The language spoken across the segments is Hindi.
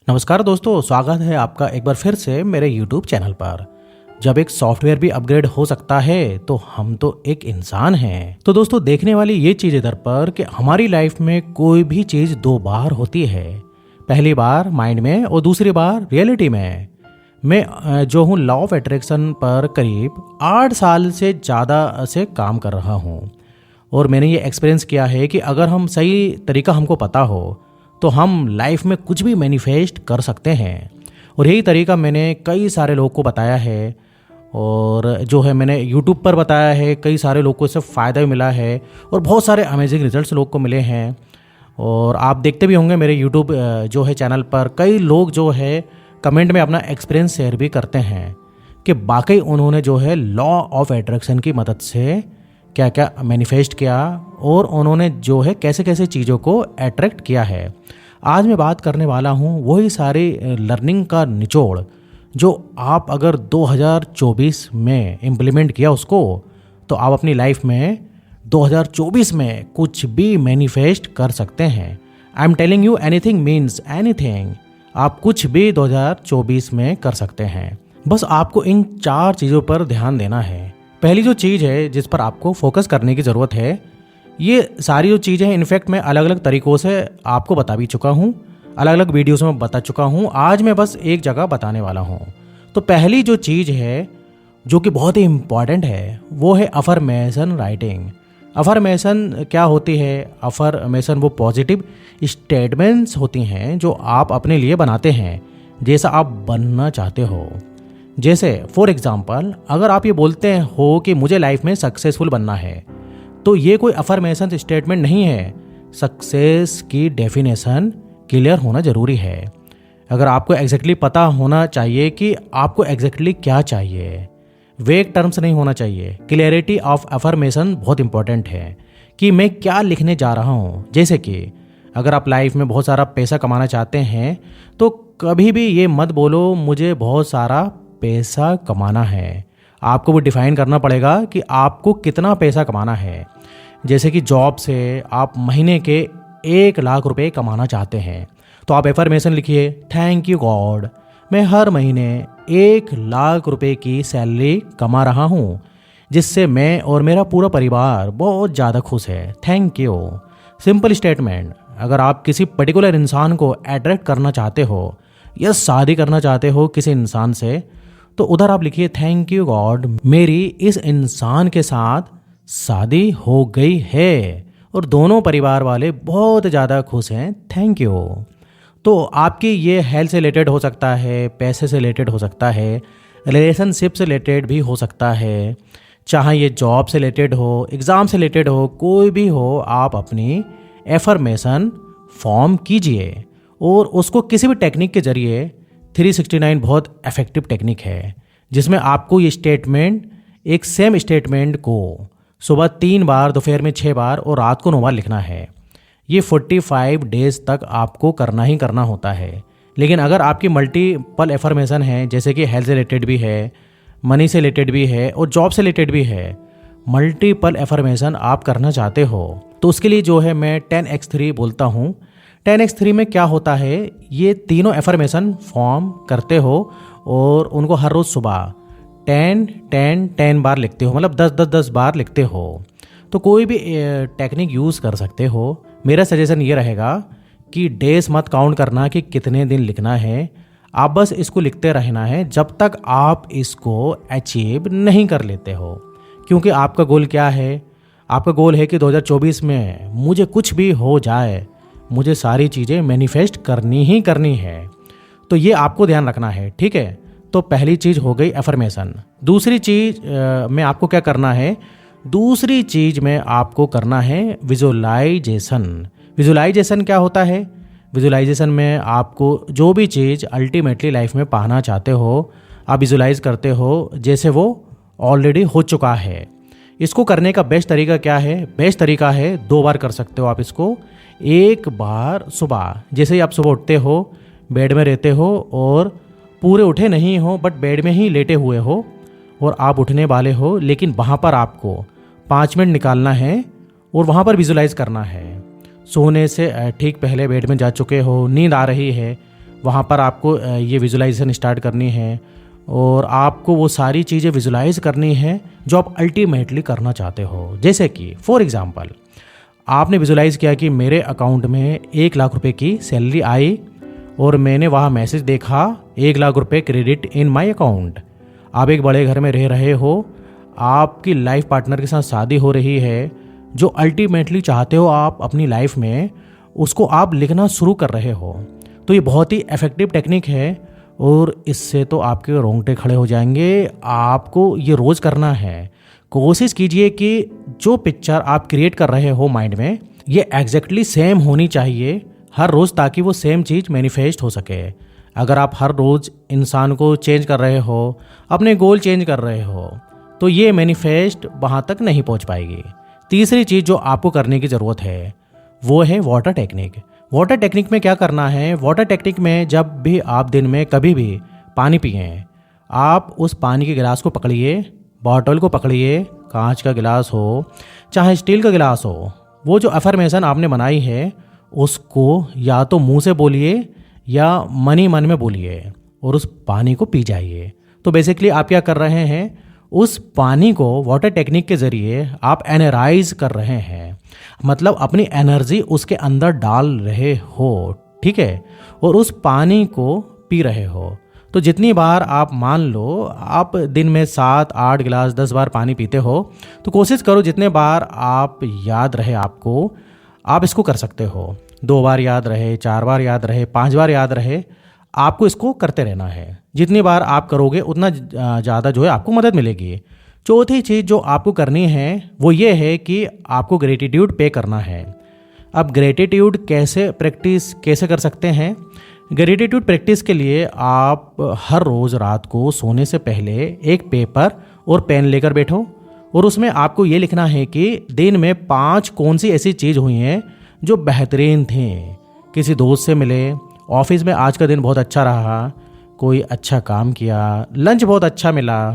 नमस्कार दोस्तों, स्वागत है आपका एक बार फिर से मेरे YouTube चैनल पर। जब एक सॉफ्टवेयर भी अपग्रेड हो सकता है तो हम तो एक इंसान हैं। तो दोस्तों, देखने वाली ये चीज़ इधर पर कि हमारी लाइफ में कोई भी चीज़ दो बार होती है। पहली बार माइंड में और दूसरी बार रियलिटी में। मैं जो हूँ लॉ ऑफ अट्रैक्शन पर करीब 8 साल से ज़्यादा से काम कर रहा हूँ और मैंने ये एक्सपीरियंस किया है कि अगर हम सही तरीका हमको पता हो तो हम लाइफ में कुछ भी मैनिफेस्ट कर सकते हैं। और यही तरीका मैंने कई सारे लोगों को बताया है और जो है मैंने YouTube पर बताया है। कई सारे लोगों को इससे फ़ायदा भी मिला है और बहुत सारे अमेजिंग रिजल्ट्स लोग को मिले हैं। और आप देखते भी होंगे मेरे YouTube जो है चैनल पर कई लोग जो है कमेंट में अपना एक्सपीरियंस शेयर भी करते हैं कि वाकई उन्होंने जो है लॉ ऑफ अट्रैक्शन की मदद से क्या क्या मैनिफेस्ट किया और उन्होंने जो है कैसे कैसे चीज़ों को अट्रैक्ट किया है। आज मैं बात करने वाला हूँ वही सारी लर्निंग का निचोड़ जो आप अगर 2024 में इम्प्लीमेंट किया उसको तो आप अपनी लाइफ में 2024 में कुछ भी मैनिफेस्ट कर सकते हैं। I am telling you, anything means anything. आप कुछ भी 2024 में कर सकते हैं। बस आपको इन 4 चीज़ों पर ध्यान देना है। पहली जो चीज़ है जिस पर आपको फोकस करने की ज़रूरत है, ये सारी जो चीज़ें हैं इनफैक्ट मैं अलग अलग तरीक़ों से आपको बता भी चुका हूँ, अलग अलग वीडियोस में बता चुका हूँ। आज मैं बस एक जगह बताने वाला हूँ। तो पहली जो चीज़ है जो कि बहुत ही इम्पॉर्टेंट है वो है अफर्मेशन राइटिंग। अफर्मेशन क्या होती है? अफर्मेशन वो पॉजिटिव स्टेटमेंट्स होती हैं जो आप अपने लिए बनाते हैं जैसा आप बनना चाहते हो। जैसे फॉर एग्जाम्पल, अगर आप ये बोलते हो कि मुझे लाइफ में सक्सेसफुल बनना है तो ये कोई अफर्मेशन स्टेटमेंट नहीं है। सक्सेस की डेफिनेशन क्लियर होना ज़रूरी है। अगर आपको एग्जैक्टली पता होना चाहिए कि आपको एग्जैक्टली क्या चाहिए, वेग टर्म्स नहीं होना चाहिए। क्लियरिटी ऑफ अफर्मेशन बहुत इंपॉर्टेंट है कि मैं क्या लिखने जा रहा हूँ। जैसे कि अगर आप लाइफ में बहुत सारा पैसा कमाना चाहते हैं तो कभी भी ये मत बोलो मुझे बहुत सारा पैसा कमाना है। आपको वो डिफाइन करना पड़ेगा कि आपको कितना पैसा कमाना है। जैसे कि जॉब से आप महीने के 1 लाख रुपए कमाना चाहते हैं तो आप एफर्मेशन लिखिए, थैंक यू गॉड, मैं हर महीने 1 लाख रुपए की सैलरी कमा रहा हूँ जिससे मैं और मेरा पूरा परिवार बहुत ज़्यादा खुश है। Thank you. Simple statement. अगर आप किसी पर्टिकुलर इंसान को अट्रैक्ट करना चाहते हो या शादी करना चाहते हो किसी इंसान से तो उधर आप लिखिए, थैंक यू गॉड, मेरी इस इंसान के साथ शादी हो गई है और दोनों परिवार वाले बहुत ज़्यादा खुश हैं। Thank you. तो आपकी ये हेल्थ से रिलेटेड हो सकता है, पैसे से रिलेटेड हो सकता है, रिलेशनशिप से रिलेटेड भी हो सकता है, चाहे ये जॉब से रिलेटेड हो, एग्ज़ाम से रिलेटेड हो, कोई भी हो, आप अपनी एफर्मेशन फॉर्म कीजिए और उसको किसी भी टेक्निक के जरिए 369 बहुत इफेक्टिव टेक्निक है जिसमें आपको ये स्टेटमेंट, एक सेम स्टेटमेंट को सुबह 3 बार, दोपहर में 6 बार और रात को 9 बार लिखना है। ये 45 डेज तक आपको करना ही करना होता है। लेकिन अगर आपकी मल्टीपल एफर्मेशन है, जैसे कि हेल्थ से रिलेटेड भी है, मनी से रिलेटेड भी है और जॉब से रिलेटेड भी है, मल्टीपल एफर्मेशन आप करना चाहते हो तो उसके लिए जो है मैं 10x3 बोलता हूँ। 10x3 में क्या होता है, ये तीनों एफर्मेशन फॉर्म करते हो और उनको हर रोज़ सुबह 10 बार लिखते हो, मतलब 10 बार लिखते हो। तो कोई भी टेक्निक यूज़ कर सकते हो। मेरा सजेशन ये रहेगा कि डेज मत काउंट करना कि कितने दिन लिखना है, आप बस इसको लिखते रहना है जब तक आप इसको अचीव नहीं कर लेते हो। क्योंकि आपका गोल क्या है? आपका गोल है कि 2024 में मुझे कुछ भी हो जाए, मुझे सारी चीज़ें मैनिफेस्ट करनी ही करनी है। तो ये आपको ध्यान रखना है, ठीक है? तो पहली चीज़ हो गई एफर्मेशन। दूसरी चीज़ में आपको क्या करना है? दूसरी चीज़ में आपको करना है विजुअलाइजेशन। विजुअलाइजेशन क्या होता है? विजुअलाइजेशन में आपको जो भी चीज़ अल्टीमेटली लाइफ में पाना चाहते हो आप विजुअलाइज करते हो जैसे वो ऑलरेडी हो चुका है। इसको करने का बेस्ट तरीका क्या है? बेस्ट तरीका है 2 बार कर सकते हो आप इसको। एक बार सुबह, जैसे ही आप सुबह उठते हो, बेड में रहते हो और पूरे उठे नहीं हो बट बेड में ही लेटे हुए हो और आप उठने वाले हो, लेकिन वहाँ पर आपको 5 मिनट निकालना है और वहाँ पर विजुलाइज करना है। सोने से ठीक पहले बेड में जा चुके हो, नींद आ रही है, वहाँ पर आपको ये विजुलाइजेशन स्टार्ट करनी है और आपको वो सारी चीज़ें विजुलाइज करनी है जो आप अल्टीमेटली करना चाहते हो। जैसे कि फॉर एग्ज़ाम्पल आपने विजुलाइज़ किया कि मेरे अकाउंट में 1 लाख रुपए की सैलरी आई और मैंने वहाँ मैसेज देखा 1 लाख रुपए क्रेडिट इन माय अकाउंट। आप एक बड़े घर में रह रहे हो, आपकी लाइफ पार्टनर के साथ शादी हो रही है, जो अल्टीमेटली चाहते हो आप अपनी लाइफ में, उसको आप लिखना शुरू कर रहे हो। तो ये बहुत ही इफ़ेक्टिव टेक्निक है और इससे तो आपके रोंगटे खड़े हो जाएंगे। आपको ये रोज़ करना है। कोशिश कीजिए कि जो पिक्चर आप क्रिएट कर रहे हो माइंड में, ये एग्जैक्टली सेम होनी चाहिए हर रोज़, ताकि वो सेम चीज़ मैनिफेस्ट हो सके। अगर आप हर रोज़ इंसान को चेंज कर रहे हो, अपने गोल चेंज कर रहे हो, तो ये मैनिफेस्ट वहाँ तक नहीं पहुँच पाएगी। तीसरी चीज़ जो आपको करने की ज़रूरत है वो है वाटर टेक्निक। वाटर टेक्निक में क्या करना है? वाटर टेक्निक में जब भी आप दिन में कभी भी पानी पिएं, आप उस पानी के गिलास को पकड़िए, बॉटल को पकड़िए, कांच का गिलास हो चाहे स्टील का गिलास हो, वो जो अफर्मेशन आपने बनाई है उसको या तो मुंह से बोलिए या मन ही मन में बोलिए और उस पानी को पी जाइए। तो बेसिकली आप क्या कर रहे हैं? उस पानी को वाटर टेक्निक के ज़रिए आप एनराइज कर रहे हैं, मतलब अपनी एनर्जी उसके अंदर डाल रहे हो, ठीक है, और उस पानी को पी रहे हो। तो जितनी बार आप, मान लो आप दिन में 7, 8 गिलास 10 बार पानी पीते हो, तो कोशिश करो जितने बार आप याद रहे आपको, आप इसको कर सकते हो। 2 बार याद रहे, 4 बार याद रहे, 5 बार याद रहे, आपको इसको करते रहना है। जितनी बार आप करोगे उतना ज़्यादा जो है आपको मदद मिलेगी। चौथी चीज़ जो आपको करनी है वो ये है कि आपको ग्रेटिट्यूड पे करना है। अब ग्रेटिट्यूड प्रैक्टिस कैसे कर सकते हैं? ग्रेटिट्यूड प्रैक्टिस के लिए आप हर रोज़ रात को सोने से पहले एक पेपर और पेन लेकर बैठो और उसमें आपको ये लिखना है कि दिन में 5 कौन सी ऐसी चीज़ हुई हैं जो बेहतरीन थी। किसी दोस्त से मिले, ऑफिस में आज का दिन बहुत अच्छा रहा, कोई अच्छा काम किया, लंच बहुत अच्छा मिला,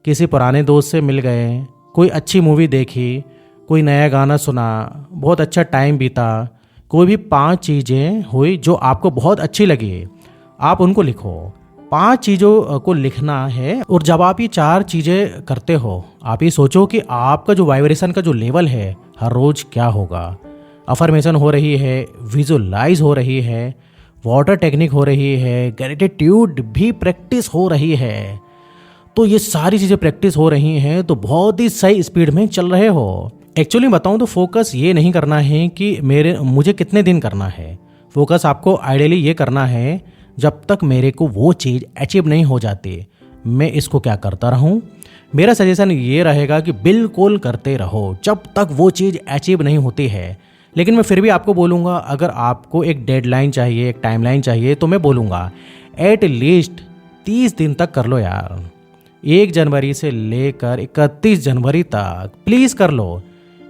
किसी पुराने दोस्त से मिल गए, कोई अच्छी मूवी देखी, कोई नया गाना सुना, बहुत अच्छा टाइम बीता। कोई भी 5 चीज़ें हुई जो आपको बहुत अच्छी लगी, आप उनको लिखो। 5 चीज़ों को लिखना है और जब आप ये 4 चीज़ें करते हो, आप ये सोचो कि आपका जो वाइब्रेशन का जो लेवल है हर रोज़ क्या होगा। अफर्मेशन हो रही है, विजुलाइज हो रही है, वाटर टेक्निक हो रही है, ग्रेटिट्यूड भी प्रैक्टिस हो रही है। तो ये सारी चीज़ें प्रैक्टिस हो रही हैं तो बहुत ही सही स्पीड में चल रहे हो। एक्चुअली बताऊं तो फोकस ये नहीं करना है कि मुझे कितने दिन करना है। फोकस आपको आइडियली ये करना है, जब तक मेरे को वो चीज़ अचीव नहीं हो जाती मैं इसको क्या करता रहूं। मेरा सजेशन ये रहेगा कि बिल्कुल करते रहो जब तक वो चीज़ अचीव नहीं होती है। लेकिन मैं फिर भी आपको बोलूँगा, अगर आपको एक डेडलाइन चाहिए, एक टाइमलाइन चाहिए, तो मैं बोलूँगा एट लीस्ट 30 दिन तक कर लो यार। 1 जनवरी से लेकर 31 जनवरी तक प्लीज़ कर लो।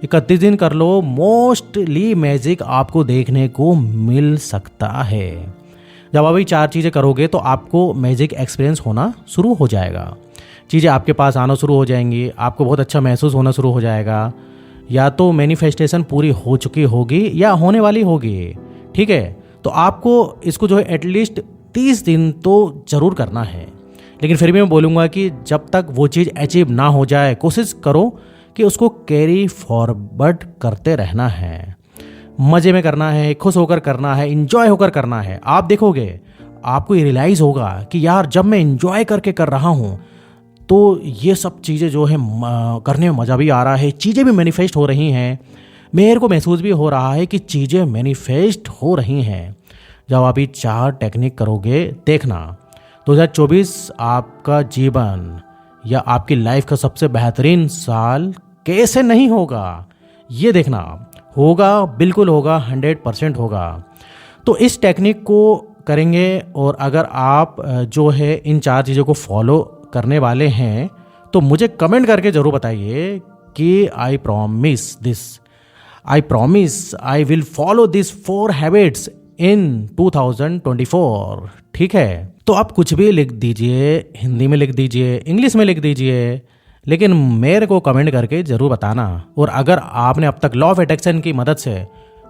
31 दिन कर लो, मोस्टली मैजिक आपको देखने को मिल सकता है। जब आप ये 4 चीज़ें करोगे तो आपको मैजिक एक्सपीरियंस होना शुरू हो जाएगा। चीज़ें आपके पास आना शुरू हो जाएंगी, आपको बहुत अच्छा महसूस होना शुरू हो जाएगा। या तो मैनिफेस्टेशन पूरी हो चुकी होगी या होने वाली होगी, ठीक है। तो आपको इसको जो है एटलीस्ट 30 दिन तो ज़रूर करना है। लेकिन फिर भी मैं बोलूँगा कि जब तक वो चीज़ अचीव ना हो जाए, कोशिश करो कि उसको कैरी फॉरवर्ड करते रहना है। मज़े में करना है, खुश होकर करना है, इंजॉय होकर करना है। आप देखोगे, आपको ये रियलाइज़ होगा कि यार जब मैं इंजॉय करके कर रहा हूँ तो ये सब चीज़ें जो है करने में मज़ा भी आ रहा है, चीज़ें भी मैनिफेस्ट हो रही हैं, मेरे को महसूस भी हो रहा है कि चीज़ें मैनिफेस्ट हो रही हैं। जब आप ये 4 टेक्निक करोगे, देखना 2024 आपका जीवन या आपकी लाइफ का सबसे बेहतरीन साल कैसे नहीं होगा। ये देखना, होगा, बिल्कुल होगा, 100% होगा। तो इस टेक्निक को करेंगे और अगर आप जो है इन 4 चीज़ों को फॉलो करने वाले हैं तो मुझे कमेंट करके ज़रूर बताइए कि I promise I will follow this 4 habits in 2024। ठीक है, तो आप कुछ भी लिख दीजिए, हिंदी में लिख दीजिए, इंग्लिश में लिख दीजिए, लेकिन मेरे को कमेंट करके ज़रूर बताना। और अगर आपने अब तक लॉ ऑफ अट्रैक्शन की मदद से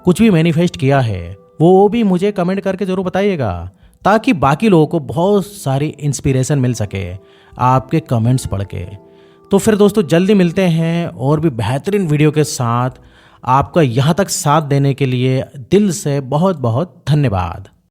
कुछ भी मैनिफेस्ट किया है वो भी मुझे कमेंट करके ज़रूर बताइएगा, ताकि बाकी लोगों को बहुत सारी इंस्पिरेशन मिल सके आपके कमेंट्स पढ़ के। तो फिर दोस्तों जल्दी मिलते हैं और भी बेहतरीन वीडियो के साथ। आपका यहाँ तक साथ देने के लिए दिल से बहुत बहुत धन्यवाद।